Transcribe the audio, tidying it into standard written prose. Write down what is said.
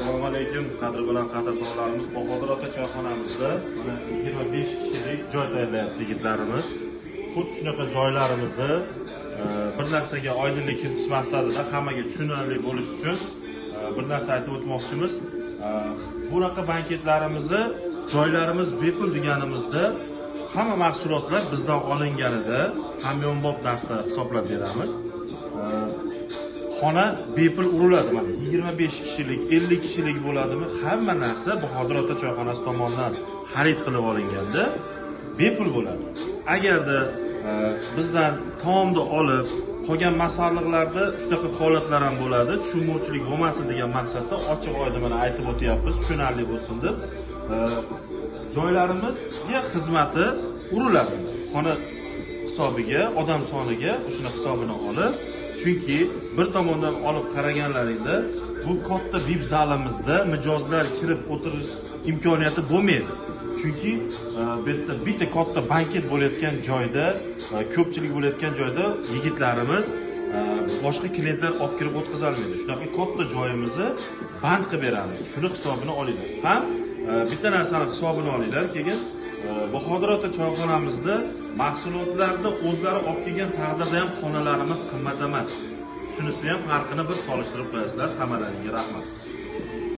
Assalomu alaykum, qadr bilan qadrdonlarimiz. Bahodir ota choyxonamizda mana 25 kishilik joy tayyorlayapti yigitlarimiz. Xuddi shunaqa joylarimizni bir narsaga oydinlik kiritish maqsadida hammaga tushunarli bo'lish uchun bir narsa aytib o'tmoqchimiz. Bunaqa banketlarimizni joylarimiz bepul deganimizda hamma mahsulotlar bizdan olinganida hamyonbop narxda hisoblab beramiz. Xona bepul uriladi. Mana 25 kishilik, 50 kishilik bo'ladimi, hamma narsa Bahodir ota choyxonasi tomonidan xarid qilib olinganda bepul bo'ladi. Agarda bizdan taomni olib qolgan masalliqlarda shunaqa holatlar ham bo'ladi. Tushunmovchilik bo'lmasin degan maqsadda ochiq oydin mana aytib o'tyapmiz, tushunarli bo'lsin deb. Joylarimizga xizmati uriladi. Xona hisobiga, odam soniga o'shuni hisobini olib, chunki bir tomondan olib qaraganlaringda bu katta VIP zalimizda mijozlar kirib o'tirish imkoniyati bo'lmaydi. Chunki bitta katta banket bo'layotgan joyda, ko'pchilik bo'layotgan joyda yigitlarimiz boshqa klientlar olib kirib o'tkaza olmaydi. Shunaqa katta joyimizni band qilib beramiz. Shuni hisobini olinglar. Ham bitta narsani hisobini olinglar, keyin Bahodir ota choyxonamizda mahsulotlarda o'zlari olib kelgan taqdirda ham xonalarimiz qimmat emas. Shunisi ham farqini bir solishtirib qo'yasizlar. Hammalaringga rahmat.